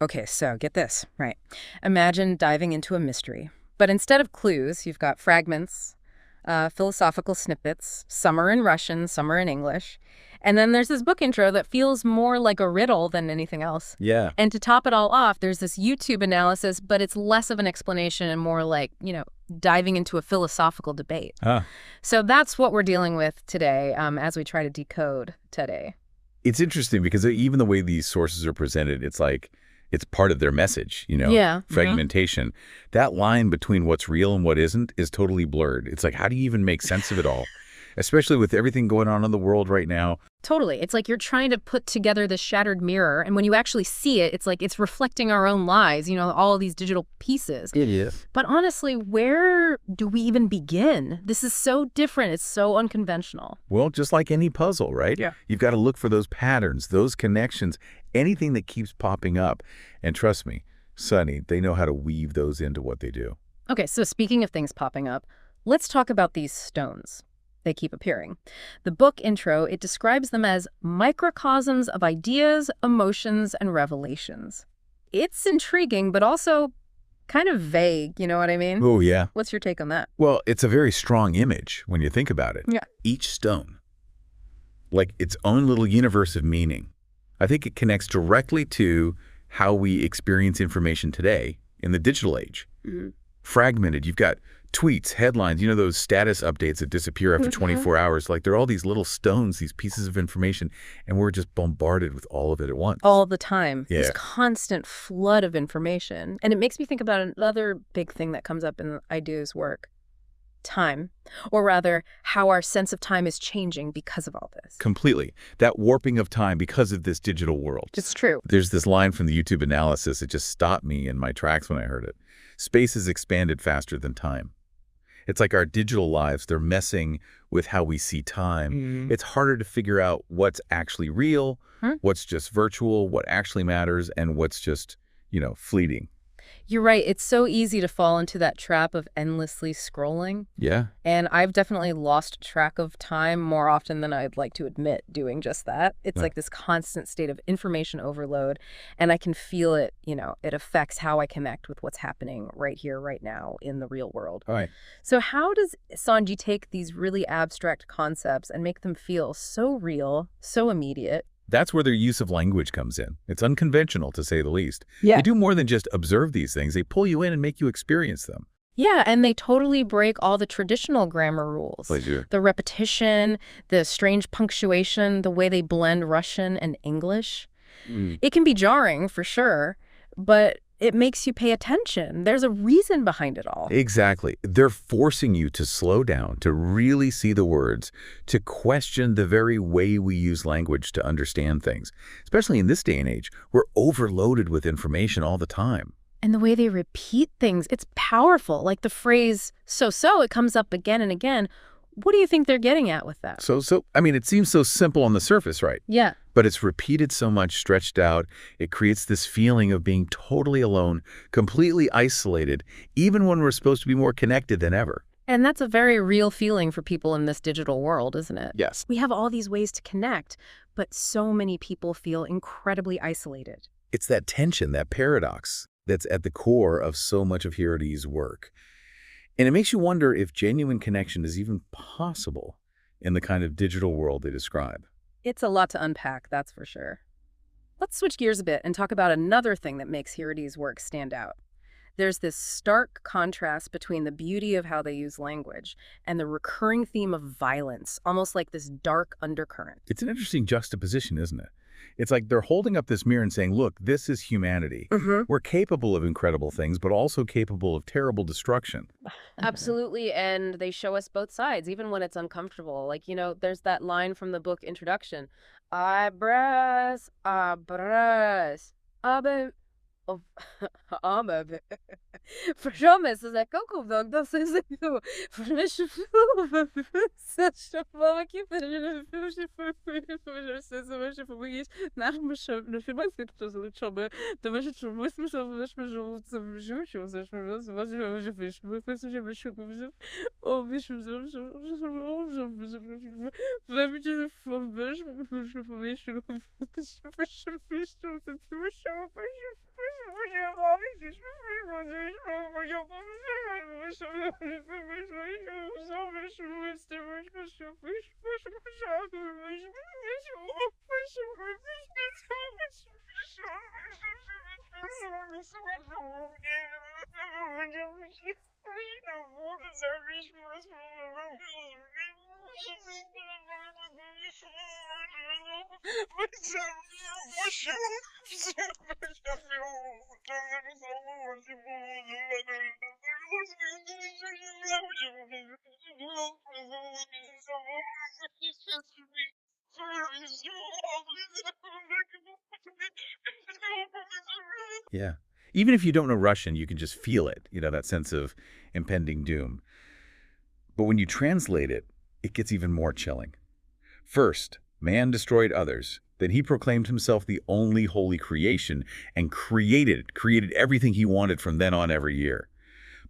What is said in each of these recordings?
Okay, so get this, right. Imagine diving into a mystery. But instead of clues, you've got fragments, philosophical snippets. Some are in Russian, some are in English. And then there's this book intro that feels more like a riddle than anything else. Yeah. And to top it all off, there's this YouTube analysis, but it's less of an explanation and more like, diving into a philosophical debate. Ah. So that's what we're dealing with today as we try to decode today. It's interesting because even the way these sources are presented, it's like it's part of their message, Yeah. fragmentation. That line between what's real and what isn't is totally blurred. It's like, how do you even make sense of it all? Especially with everything going on in the world right now. Totally. It's like you're trying to put together this shattered mirror, and when you actually see it, it's like it's reflecting our own lives, all of these digital pieces. It is. But honestly, where do we even begin? This is so different. It's so unconventional. Well, just like any puzzle, right? Yeah. You've got to look for those patterns, those connections, anything that keeps popping up. And trust me, Sunny, they know how to weave those into what they do. Okay, so speaking of things popping up, let's talk about these stones. They keep appearing. The book intro, it describes them as microcosms of ideas, emotions, and revelations. It's intriguing, but also kind of vague, you know what I mean? Oh, yeah. What's your take on that? Well, it's a very strong image when you think about it. Yeah. Each stone, like its own little universe of meaning. I think it connects directly to how we experience information today in the digital age. Mm-hmm. Fragmented. You've got tweets, headlines, those status updates that disappear after 24 hours. Like they're all these little stones, these pieces of information, and we're just bombarded with all of it at once. All the time. Yeah. This constant flood of information. And it makes me think about another big thing that comes up in Idea's work. Time. Or rather, how our sense of time is changing because of all this. Completely. That warping of time because of this digital world. It's true. There's this line from the YouTube analysis. It just stopped me in my tracks when I heard it. Space has expanded faster than time. It's like our digital lives, they're messing with how we see time. It's harder to figure out what's actually real, what's just virtual, what actually matters, and what's just, fleeting. You're right. It's so easy to fall into that trap of endlessly scrolling. Yeah. And I've definitely lost track of time more often than I'd like to admit doing just that. It's like this constant state of information overload, and I can feel it, it affects how I connect with what's happening right here, right now in the real world. All right. So how does Sanji take these really abstract concepts and make them feel so real, so immediate? That's where their use of language comes in. It's unconventional, to say the least. Yeah. They do more than just observe these things. They pull you in and make you experience them. Yeah, and they totally break all the traditional grammar rules. Pleasure. The repetition, the strange punctuation, the way they blend Russian and English. It can be jarring, for sure, but it makes you pay attention. There's a reason behind it all. Exactly. They're forcing you to slow down, to really see the words, to question the very way we use language to understand things. Especially in this day and age, we're overloaded with information all the time. And the way they repeat things, it's powerful. Like the phrase, so, it comes up again and again. What do you think they're getting at with that? It seems so simple on the surface, right? Yeah. But it's repeated so much, stretched out. It creates this feeling of being totally alone, completely isolated, even when we're supposed to be more connected than ever. And that's a very real feeling for people in this digital world, isn't it? Yes. We have all these ways to connect, but so many people feel incredibly isolated. It's that tension, that paradox, that's at the core of so much of Hirodi's work. And it makes you wonder if genuine connection is even possible in the kind of digital world they describe. It's a lot to unpack, that's for sure. Let's switch gears a bit and talk about another thing that makes Hirodi's work stand out. There's this stark contrast between the beauty of how they use language and the recurring theme of violence, almost like this dark undercurrent. It's an interesting juxtaposition, isn't it? It's like they're holding up this mirror and saying, look, this is humanity. We're capable of incredible things, but also capable of terrible destruction. Absolutely, and they show us both sides, even when it's uncomfortable. Like, there's that line from the book introduction. Abras, abe, Promise is like Coco das is Yeah. Even if you don't know Russian, you can just feel it, that sense of impending doom. But when you translate it, it gets even more chilling. First, man destroyed others. Then he proclaimed himself the only holy creation and created everything he wanted from then on every year.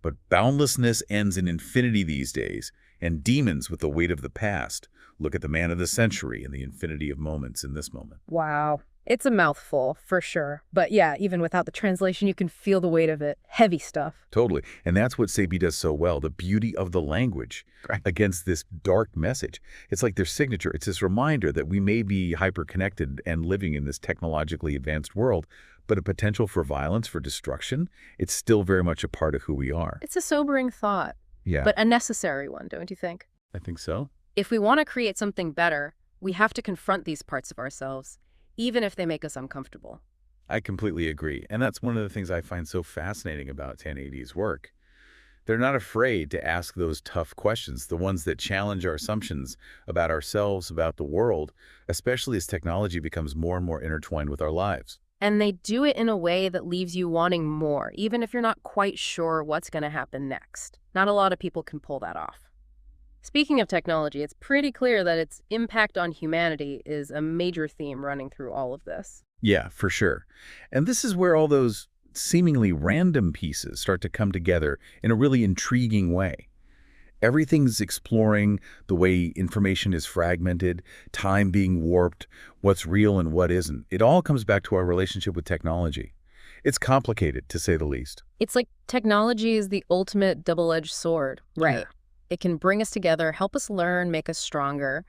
But boundlessness ends in infinity these days, and demons with the weight of the past. Look at the man of the century and the infinity of moments in this moment. Wow. It's a mouthful, for sure. But yeah, even without the translation, you can feel the weight of it. Heavy stuff. Totally. And that's what Sebi does so well, the beauty of the language against this dark message. It's like their signature. It's this reminder that we may be hyper-connected and living in this technologically advanced world, but a potential for violence, for destruction, it's still very much a part of who we are. It's a sobering thought. Yeah. But a necessary one, don't you think? I think so. If we want to create something better, we have to confront these parts of ourselves, even if they make us uncomfortable. I completely agree. And that's one of the things I find so fascinating about 1080's work. They're not afraid to ask those tough questions, the ones that challenge our assumptions about ourselves, about the world, especially as technology becomes more and more intertwined with our lives. And they do it in a way that leaves you wanting more, even if you're not quite sure what's going to happen next. Not a lot of people can pull that off. Speaking of technology, it's pretty clear that its impact on humanity is a major theme running through all of this. Yeah, for sure. And this is where all those seemingly random pieces start to come together in a really intriguing way. Everything's exploring the way information is fragmented, time being warped, what's real and what isn't. It all comes back to our relationship with technology. It's complicated, to say the least. It's like technology is the ultimate double-edged sword. Right. Yeah. It can bring us together, help us learn, make us stronger,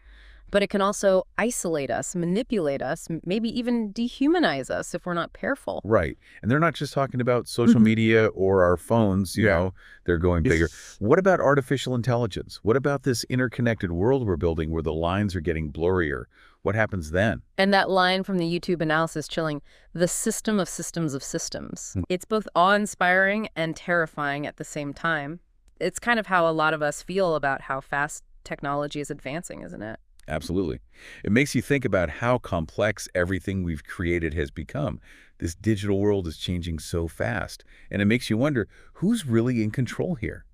but it can also isolate us, manipulate us, maybe even dehumanize us if we're not careful. Right. And they're not just talking about social media or our phones, you know, they're going bigger. What about artificial intelligence? What about this interconnected world we're building where the lines are getting blurrier? What happens then? And that line from the YouTube analysis chilling, the system of systems of systems. It's both awe-inspiring and terrifying at the same time. It's kind of how a lot of us feel about how fast technology is advancing, isn't it? Absolutely. It makes you think about how complex everything we've created has become. This digital world is changing so fast, and it makes you wonder, who's really in control here?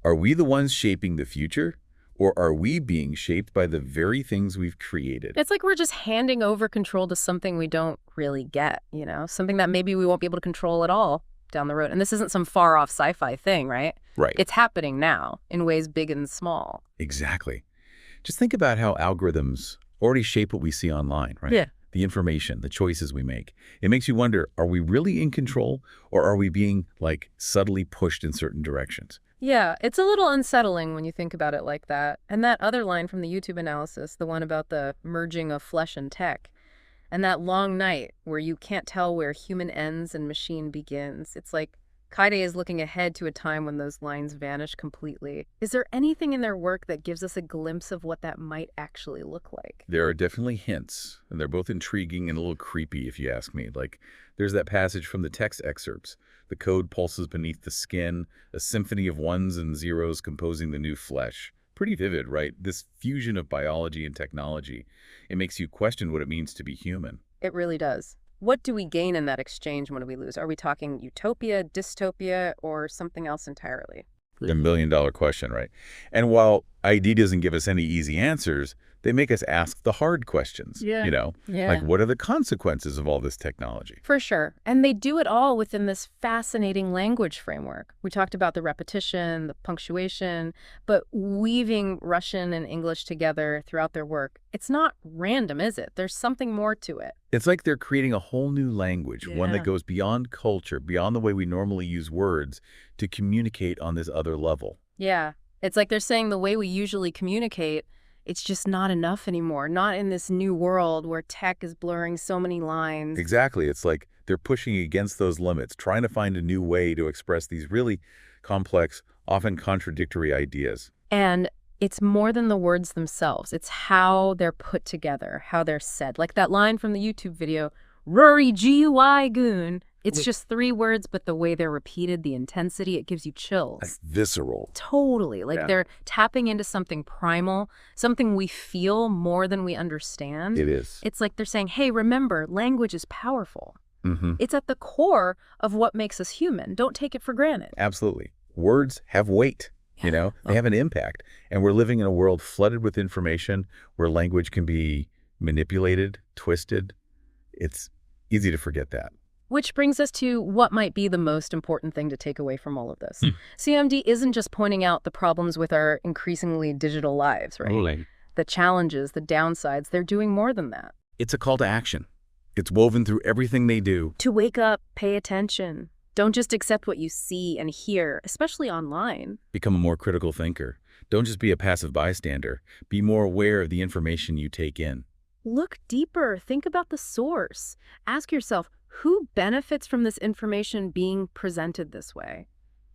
Are we the ones shaping the future, or are we being shaped by the very things we've created? It's like we're just handing over control to something we don't really get, something that maybe we won't be able to control at all down the road. And this isn't some far-off sci-fi thing, right? Right. It's happening now in ways big and small. Exactly. Just think about how algorithms already shape what we see online, right? Yeah. The information, the choices we make. It makes you wonder, are we really in control, or are we being, subtly pushed in certain directions? Yeah, it's a little unsettling when you think about it like that. And that other line from the YouTube analysis, the one about the merging of flesh and tech, and that long night where you can't tell where human ends and machine begins. It's like Kaide is looking ahead to a time when those lines vanish completely. Is there anything in their work that gives us a glimpse of what that might actually look like? There are definitely hints, and they're both intriguing and a little creepy, if you ask me. There's that passage from the text excerpts. The code pulses beneath the skin, a symphony of ones and zeros composing the new flesh. Pretty vivid, right? This fusion of biology and technology. It makes you question what it means to be human. It really does. What do we gain in that exchange? What do we lose? Are we talking utopia, dystopia, or something else entirely? A $1 million question, right? And while ID doesn't give us any easy answers, They make us ask the hard questions, Yeah. like what are the consequences of all this technology? For sure. And they do it all within this fascinating language framework. We talked about the repetition, the punctuation, but weaving Russian and English together throughout their work, it's not random, is it? There's something more to it. It's like they're creating a whole new language, one Yeah. that goes beyond culture, beyond the way we normally use words to communicate on this other level. Yeah. It's like they're saying the way we usually communicate, it's just not enough anymore. Not in this new world where tech is blurring so many lines. Exactly. It's like they're pushing against those limits, trying to find a new way to express these really complex, often contradictory ideas. And it's more than the words themselves. It's how they're put together, how they're said. Like that line from the YouTube video, Rory GUI goon. It's just 3 words, but the way they're repeated, the intensity, it gives you chills. Like visceral. Totally. Like Yeah. they're tapping into something primal, something we feel more than we understand. It is. It's like they're saying, hey, remember, language is powerful. Mm-hmm. It's at the core of what makes us human. Don't take it for granted. Absolutely. Words have weight, they have an impact. And we're living in a world flooded with information where language can be manipulated, twisted. It's easy to forget that. Which brings us to what might be the most important thing to take away from all of this. CMD isn't just pointing out the problems with our increasingly digital lives, right? The challenges, the downsides, they're doing more than that. It's a call to action. It's woven through everything they do. To wake up, pay attention. Don't just accept what you see and hear, especially online. Become a more critical thinker. Don't just be a passive bystander. Be more aware of the information you take in. Look deeper. Think about the source. Ask yourself, who benefits from this information being presented this way?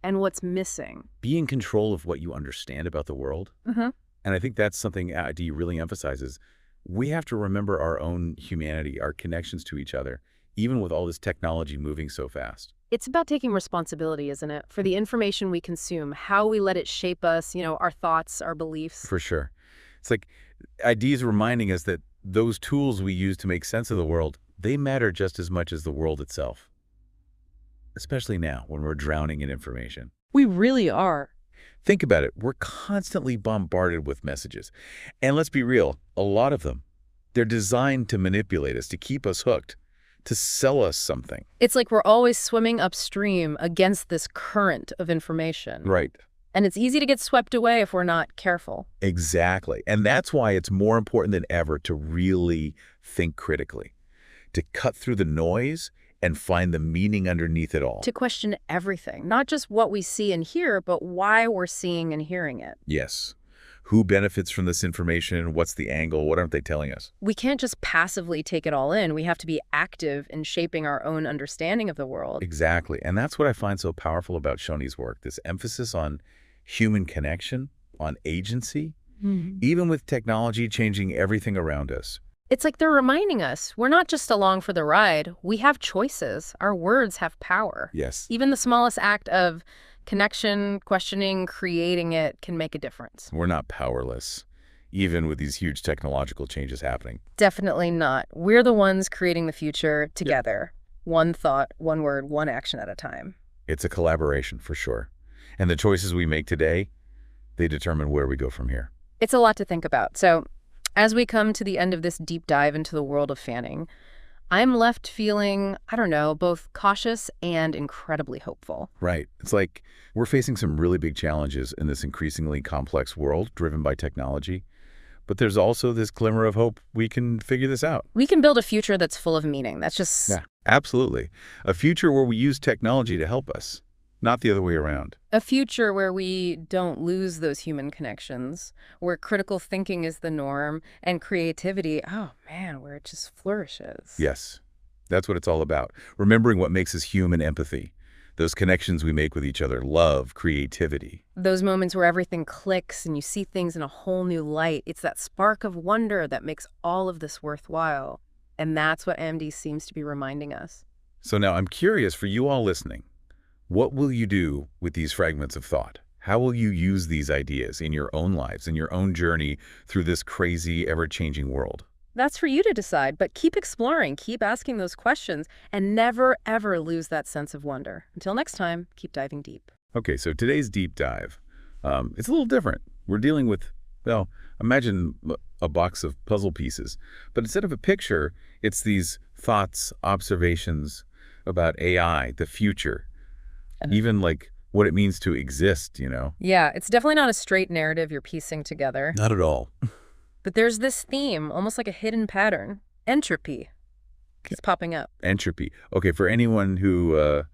And what's missing? Be in control of what you understand about the world. Mm-hmm. And I think that's something ID really emphasizes. We have to remember our own humanity, our connections to each other, even with all this technology moving so fast. It's about taking responsibility, isn't it? For the information we consume, how we let it shape us, our thoughts, our beliefs. For sure. It's like ID is reminding us that those tools we use to make sense of the world, they matter just as much as the world itself. Especially now, when we're drowning in information. We really are. Think about it. We're constantly bombarded with messages. And let's be real, a lot of them, they're designed to manipulate us, to keep us hooked, to sell us something. It's like we're always swimming upstream against this current of information. Right. And it's easy to get swept away if we're not careful. Exactly. And that's why it's more important than ever to really think critically, to cut through the noise and find the meaning underneath it all. To question everything, not just what we see and hear, but why we're seeing and hearing it. Yes. Who benefits from this information? What's the angle? What aren't they telling us? We can't just passively take it all in. We have to be active in shaping our own understanding of the world. Exactly. And that's what I find so powerful about Shoni's work, this emphasis on human connection, on agency, even with technology changing everything around us. It's like they're reminding us, we're not just along for the ride. We have choices. Our words have power. Yes. Even the smallest act of connection, questioning, creating it can make a difference. We're not powerless, even with these huge technological changes happening. Definitely not. We're the ones creating the future together. One thought, one word, one action at a time. It's a collaboration, for sure. And the choices we make today, they determine where we go from here. It's a lot to think about. So as we come to the end of this deep dive into the world of fanning, I'm left feeling, both cautious and incredibly hopeful. Right. It's like we're facing some really big challenges in this increasingly complex world driven by technology. But there's also this glimmer of hope we can figure this out. We can build a future that's full of meaning. That's just... Yeah, absolutely. A future where we use technology to help us, not the other way around. A future where we don't lose those human connections, where critical thinking is the norm, and creativity, where it just flourishes. Yes, that's what it's all about. Remembering what makes us human: empathy, those connections we make with each other, love, creativity. Those moments where everything clicks and you see things in a whole new light. It's that spark of wonder that makes all of this worthwhile. And that's what AMD seems to be reminding us. So now I'm curious, for you all listening, what will you do with these fragments of thought? How will you use these ideas in your own lives, in your own journey through this crazy, ever-changing world? That's for you to decide, but keep exploring, keep asking those questions, and never, ever lose that sense of wonder. Until next time, keep diving deep. Okay, so today's deep dive, it's a little different. We're dealing with Well, imagine a box of puzzle pieces, but instead of a picture, it's these thoughts, observations about AI, the future, even like what it means to exist, you know? Yeah, it's definitely not a straight narrative you're piecing together. Not at all. But there's this theme, almost like a hidden pattern. Entropy. It's popping up. Entropy. Okay, for anyone who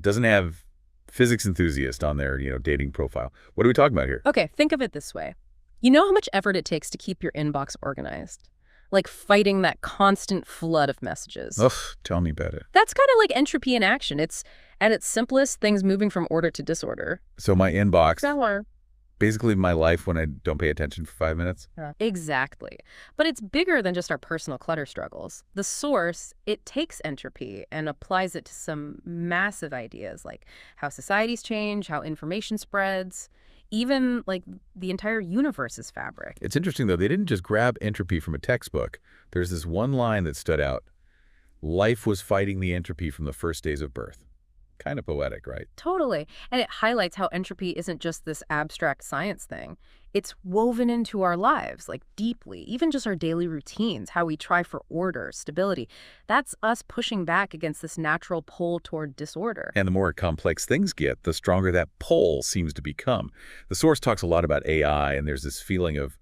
doesn't have physics enthusiast on their, dating profile, what are we talking about here? Okay, think of it this way. You know how much effort it takes to keep your inbox organized? Like fighting that constant flood of messages. Ugh, tell me about it. That's kind of like entropy in action. It's, at its simplest, things moving from order to disorder. So my inbox, basically my life when I don't pay attention for 5 minutes? Yeah. Exactly. But it's bigger than just our personal clutter struggles. The source, it takes entropy and applies it to some massive ideas like how societies change, how information spreads, even like the entire universe's fabric. It's interesting, though. They didn't just grab entropy from a textbook. There's this one line that stood out. Life was fighting the entropy from the first days of birth. Kind of poetic, right? Totally. And it highlights how entropy isn't just this abstract science thing. It's woven into our lives, like deeply, even just our daily routines, how we try for order, stability. That's us pushing back against this natural pull toward disorder. And the more complex things get, the stronger that pull seems to become. The source talks a lot about AI, and there's this feeling of,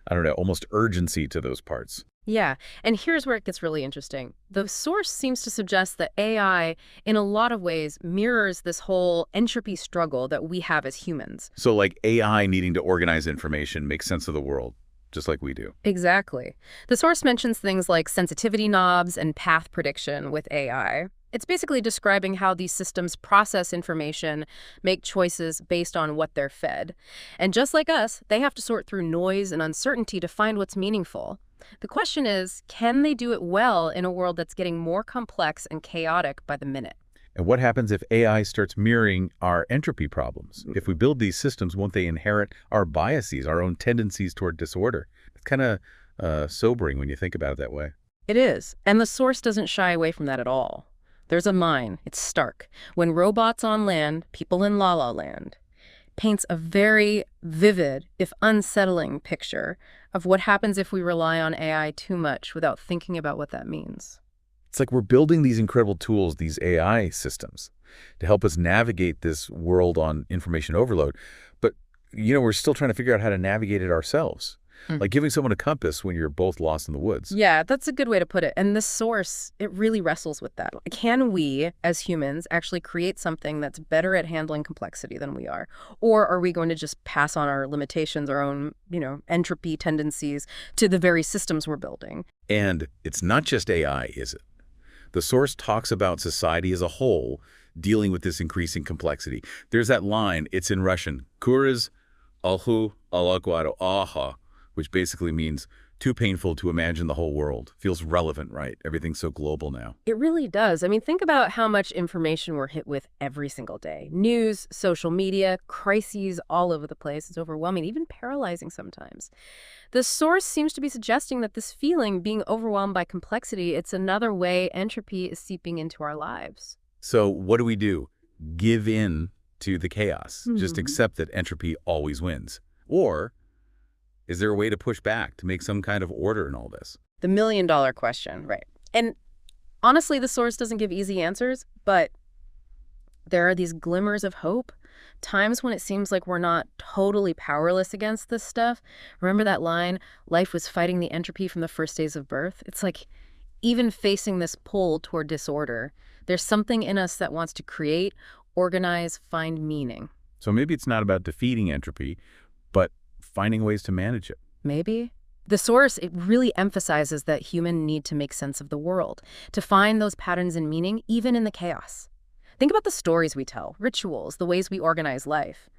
I don't know, almost urgency to those parts. Yeah, and here's where it gets really interesting. The source seems to suggest that AI, in a lot of ways, mirrors this whole entropy struggle that we have as humans. So like AI needing to organize information, make sense of the world, just like we do. Exactly. The source mentions things like sensitivity knobs and path prediction with AI. It's basically describing how these systems process information, make choices based on what they're fed. And just like us, they have to sort through noise and uncertainty to find what's meaningful. The question is, can they do it well in a world that's getting more complex and chaotic by the minute? And what happens if AI starts mirroring our entropy problems? If we build these systems, won't they inherit our biases, our own tendencies toward disorder? It's kind of sobering when you think about it that way. It is. And the source doesn't shy away from that at all. There's a line. It's stark. When robots on land, people in La La Land. Paints a very vivid, if unsettling, picture of what happens if we rely on AI too much without thinking about what that means. It's like we're building these incredible tools, these AI systems, to help us navigate this world on information overload. But, we're still trying to figure out how to navigate it ourselves. Like giving someone a compass when you're both lost in the woods. Yeah, that's a good way to put it. And the source, it really wrestles with that. Can we, as humans, actually create something that's better at handling complexity than we are? Or are we going to just pass on our limitations, our own, entropy tendencies to the very systems we're building? And it's not just AI, is it? The source talks about society as a whole dealing with this increasing complexity. There's that line, it's in Russian, Kuriz alhu alaguado aha, which basically means too painful to imagine the whole world. Feels relevant, right? Everything's so global now. It really does. I mean, think about how much information we're hit with every single day. News, social media, crises all over the place. It's overwhelming, even paralyzing sometimes. The source seems to be suggesting that this feeling, being overwhelmed by complexity, it's another way entropy is seeping into our lives. So what do we do? Give in to the chaos. Just accept that entropy always wins. Or is there a way to push back, to make some kind of order in all this? The million-dollar question, right. And honestly, the source doesn't give easy answers, but there are these glimmers of hope, times when it seems like we're not totally powerless against this stuff. Remember that line, life was fighting the entropy from the first days of birth? It's like even facing this pull toward disorder, there's something in us that wants to create, organize, find meaning. So maybe it's not about defeating entropy, but finding ways to manage it. Maybe. The source, it really emphasizes that humans need to make sense of the world, to find those patterns and meaning even in the chaos. Think about the stories we tell, rituals, the ways we organize life.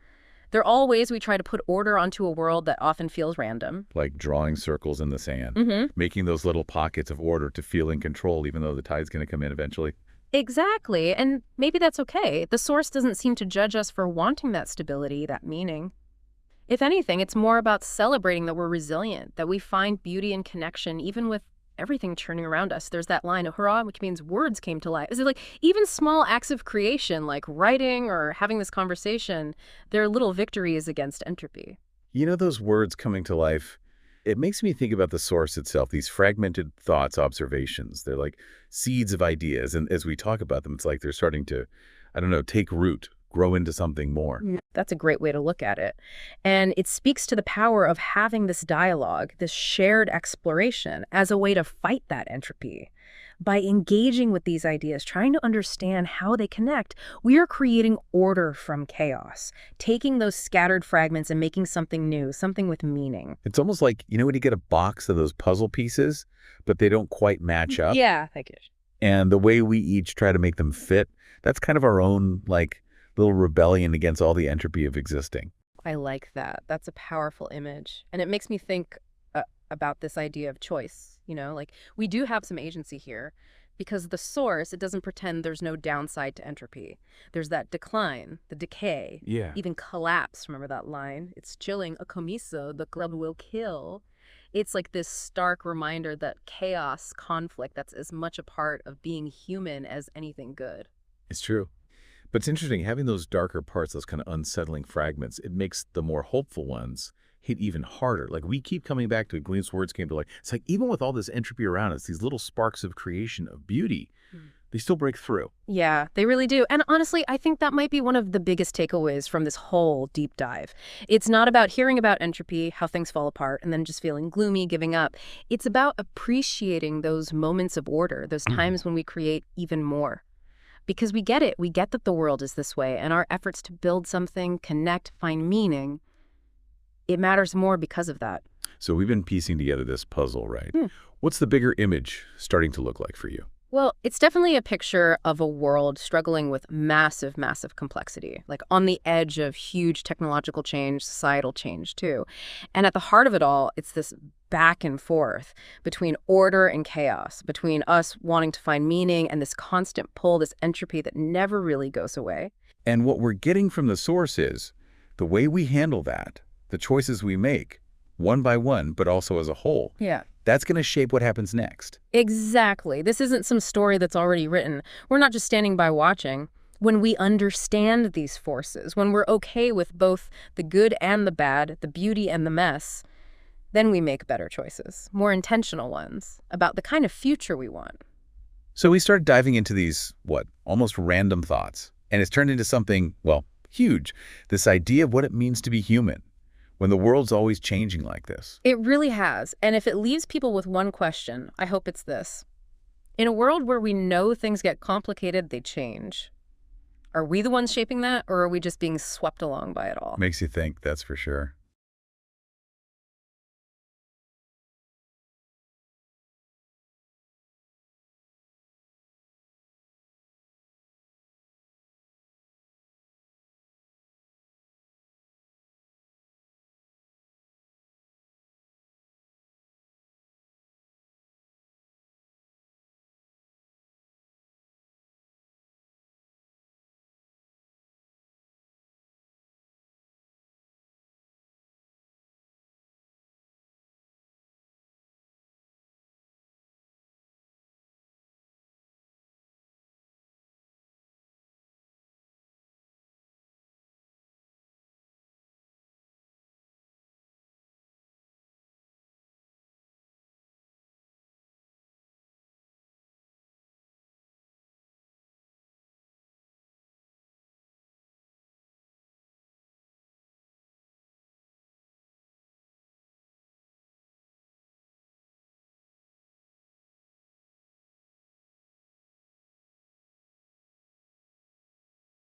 They're all ways we try to put order onto a world that often feels random. Like drawing circles in the sand, making those little pockets of order to feel in control even though the tide's going to come in eventually. Exactly, and maybe that's okay. The source doesn't seem to judge us for wanting that stability, that meaning. If anything, it's more about celebrating that we're resilient, that we find beauty and connection even with everything churning around us. There's that line, hurrah, which means words came to life. Is it like even small acts of creation, like writing or having this conversation, they're little victories against entropy. You know, those words coming to life, it makes me think about the source itself, these fragmented thoughts, observations. They're like seeds of ideas. And as we talk about them, it's like they're starting to, I don't know, take root, grow into something more. That's a great way to look at it. And it speaks to the power of having this dialogue, this shared exploration as a way to fight that entropy. By engaging with these ideas, trying to understand how they connect, we are creating order from chaos, taking those scattered fragments and making something new, something with meaning. It's almost like, you know, when you get a box of those puzzle pieces, but they don't quite match up. Yeah, thank you. And the way we each try to make them fit, that's kind of our own, like, little rebellion against all the entropy of existing. I like that. That's a powerful image. And it makes me think about this idea of choice. You know, like we do have some agency here because the source, it doesn't pretend there's no downside to entropy. There's that decline, the decay, even collapse. Remember that line? It's chilling. A comiso, the club will kill. It's like this stark reminder that chaos, conflict, that's as much a part of being human as anything good. It's true. But it's interesting, having those darker parts, those kind of unsettling fragments, it makes the more hopeful ones hit even harder. Like we keep coming back to Gleam's words came to light. It's like even with all this entropy around us, these little sparks of creation, of beauty, they still break through. Yeah, they really do. And honestly, I think that might be one of the biggest takeaways from this whole deep dive. It's not about hearing about entropy, how things fall apart, and then just feeling gloomy, giving up. It's about appreciating those moments of order, those times when we create even more. Because we get it. We get that the world is this way, and our efforts to build something, connect, find meaning, it matters more because of that. So we've been piecing together this puzzle, right? What's the bigger image starting to look like for you? Well, it's definitely a picture of a world struggling with massive, massive complexity, like on the edge of huge technological change, societal change too. And at the heart of it all, it's this back and forth between order and chaos, between us wanting to find meaning and this constant pull, this entropy that never really goes away. And what we're getting from the source is the way we handle that, the choices we make, one by one, but also as a whole. Yeah. That's going to shape what happens next. Exactly. This isn't some story that's already written. We're not just standing by watching. When we understand these forces, when we're okay with both the good and the bad, the beauty and the mess, then we make better choices, more intentional ones, about the kind of future we want. So we start diving into these, almost random thoughts. And it's turned into something, well, huge. This idea of what it means to be human when the world's always changing like this. It really has. And if it leaves people with one question, I hope it's this. In a world where we know things get complicated, they change. Are we the ones shaping that, or are we just being swept along by it all? Makes you think, that's for sure.